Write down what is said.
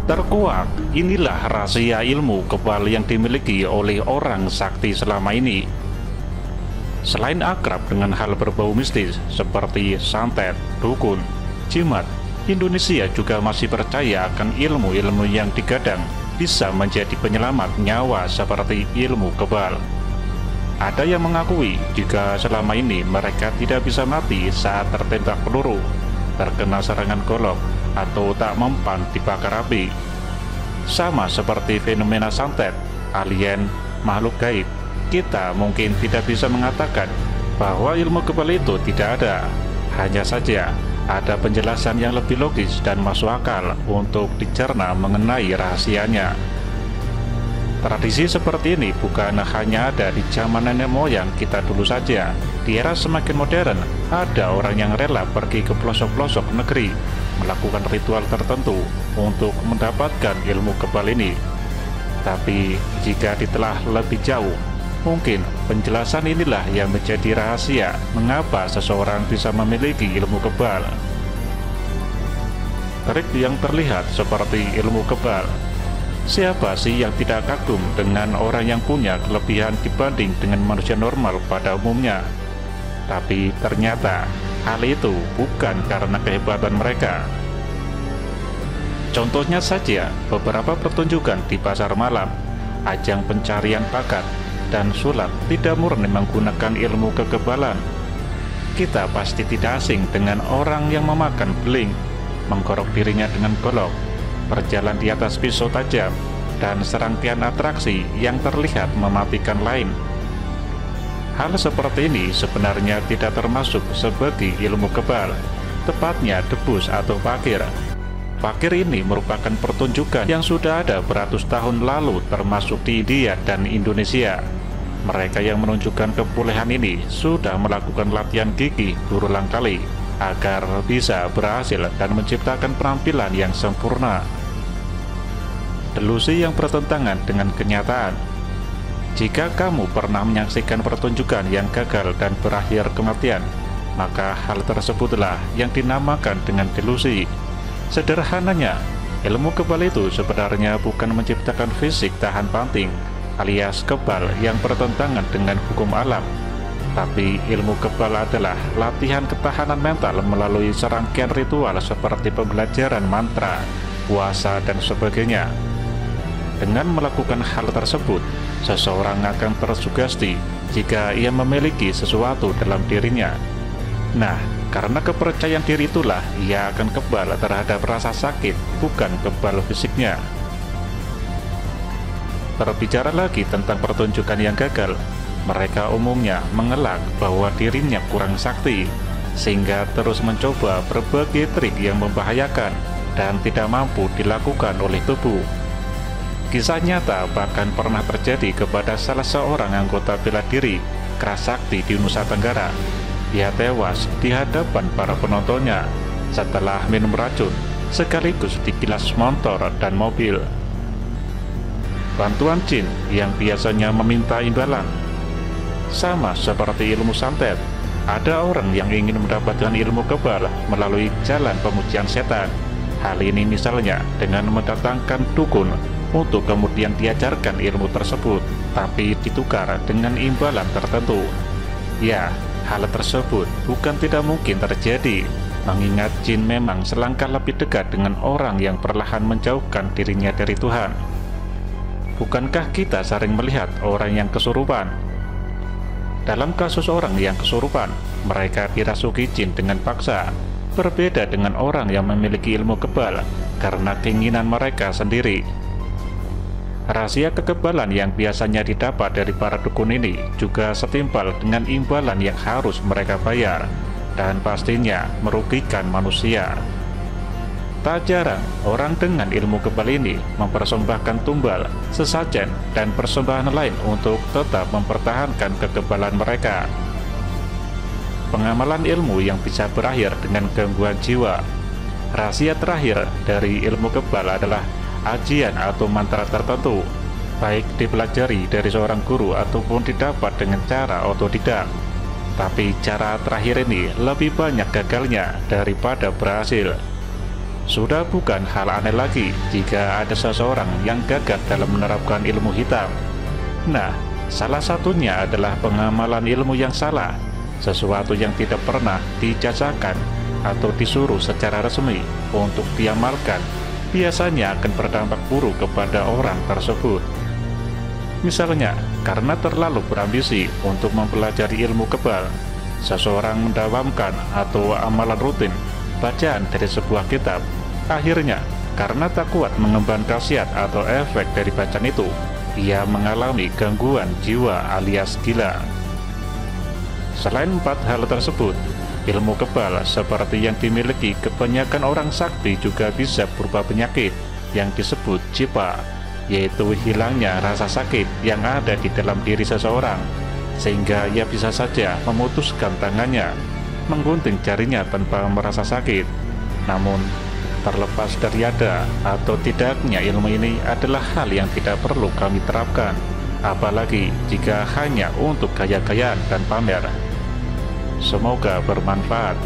Terkuak, inilah rahasia ilmu kebal yang dimiliki oleh orang sakti selama ini. Selain akrab dengan hal berbau mistis seperti santet, dukun, jimat, Indonesia juga masih percaya akan ilmu-ilmu yang digadang bisa menjadi penyelamat nyawa seperti ilmu kebal. Ada yang mengakui jika selama ini mereka tidak bisa mati saat tertembak peluru, terkena serangan golok, atau tak mempan dibakar api. Sama seperti fenomena santet, alien, makhluk gaib, kita mungkin tidak bisa mengatakan bahwa ilmu kebal itu tidak ada. Hanya saja ada penjelasan yang lebih logis dan masuk akal untuk dicerna mengenai rahasianya. Tradisi seperti ini bukan hanya ada di zaman nenek moyang kita dulu saja. Di era semakin modern, ada orang yang rela pergi ke pelosok-pelosok negeri, melakukan ritual tertentu untuk mendapatkan ilmu kebal ini. Tapi jika ditelah lebih jauh, mungkin penjelasan inilah yang menjadi rahasia mengapa seseorang bisa memiliki ilmu kebal. Trik yang terlihat seperti ilmu kebal. Siapa sih yang tidak kagum dengan orang yang punya kelebihan dibanding dengan manusia normal pada umumnya? Tapi ternyata hal itu bukan karena kehebatan mereka. Contohnya saja beberapa pertunjukan di pasar malam, ajang pencarian bakat, dan sulap tidak murni menggunakan ilmu kekebalan. Kita pasti tidak asing dengan orang yang memakan beling, mengkorok dirinya dengan golok, berjalan di atas pisau tajam, dan serangkaian atraksi yang terlihat mematikan lain. Hal seperti ini sebenarnya tidak termasuk sebagai ilmu kebal, tepatnya debus atau fakir. Fakir ini merupakan pertunjukan yang sudah ada beratus tahun lalu termasuk di India dan Indonesia. Mereka yang menunjukkan kebolehan ini sudah melakukan latihan gigih berulang kali agar bisa berhasil dan menciptakan penampilan yang sempurna. Delusi yang bertentangan dengan kenyataan. Jika kamu pernah menyaksikan pertunjukan yang gagal dan berakhir kematian, maka hal tersebutlah yang dinamakan dengan delusi. Sederhananya, ilmu kebal itu sebenarnya bukan menciptakan fisik tahan banting alias kebal yang bertentangan dengan hukum alam, tapi ilmu kebal adalah latihan ketahanan mental melalui serangkaian ritual seperti pembelajaran mantra, puasa, dan sebagainya. Dengan melakukan hal tersebut, seseorang akan tersugesti jika ia memiliki sesuatu dalam dirinya. Nah, karena kepercayaan diri itulah ia akan kebal terhadap rasa sakit, bukan kebal fisiknya. Berbicara lagi tentang pertunjukan yang gagal, mereka umumnya mengelak bahwa dirinya kurang sakti, sehingga terus mencoba berbagai trik yang membahayakan dan tidak mampu dilakukan oleh tubuh. Kisah nyata bahkan pernah terjadi kepada salah seorang anggota bela diri keras sakti di Nusa Tenggara. Dia tewas di hadapan para penontonnya setelah minum racun sekaligus dikilas motor dan mobil. Bantuan jin yang biasanya meminta imbalan. Sama seperti ilmu santet, ada orang yang ingin mendapatkan ilmu kebal melalui jalan pemujian setan. Hal ini misalnya dengan mendatangkan dukun untuk kemudian diajarkan ilmu tersebut, tapi ditukar dengan imbalan tertentu. Ya, hal tersebut bukan tidak mungkin terjadi, mengingat jin memang selangkah lebih dekat dengan orang yang perlahan menjauhkan dirinya dari Tuhan. Bukankah kita sering melihat orang yang kesurupan? Dalam kasus orang yang kesurupan, mereka dirasuki jin dengan paksa. Berbeda dengan orang yang memiliki ilmu kebal karena keinginan mereka sendiri. Rahasia kekebalan yang biasanya didapat dari para dukun ini juga setimpal dengan imbalan yang harus mereka bayar, dan pastinya merugikan manusia. Tak jarang orang dengan ilmu kebal ini mempersembahkan tumbal, sesajen, dan persembahan lain untuk tetap mempertahankan kekebalan mereka. Pengamalan ilmu yang bisa berakhir dengan gangguan jiwa. Rahasia terakhir dari ilmu kebal adalah ajian atau mantra tertentu, baik dipelajari dari seorang guru ataupun didapat dengan cara otodidak. Tapi cara terakhir ini lebih banyak gagalnya daripada berhasil. Sudah bukan hal aneh lagi jika ada seseorang yang gagal dalam menerapkan ilmu hitam. Nah, salah satunya adalah pengamalan ilmu yang salah, sesuatu yang tidak pernah dijajakan atau disuruh secara resmi untuk diamalkan, biasanya akan berdampak buruk kepada orang tersebut. Misalnya, karena terlalu berambisi untuk mempelajari ilmu kebal, seseorang mendawamkan atau amalan rutin bacaan dari sebuah kitab. Akhirnya, karena tak kuat mengemban khasiat atau efek dari bacaan itu, ia mengalami gangguan jiwa alias gila. Selain 4 hal tersebut, ilmu kebal seperti yang dimiliki kebanyakan orang sakti juga bisa berupa penyakit yang disebut jipa, yaitu hilangnya rasa sakit yang ada di dalam diri seseorang, sehingga ia bisa saja memutuskan tangannya, menggunting jarinya tanpa merasa sakit. Namun, terlepas dari ada atau tidaknya ilmu ini adalah hal yang tidak perlu kami terapkan, apalagi jika hanya untuk gaya-gayaan dan pamer. Semoga bermanfaat.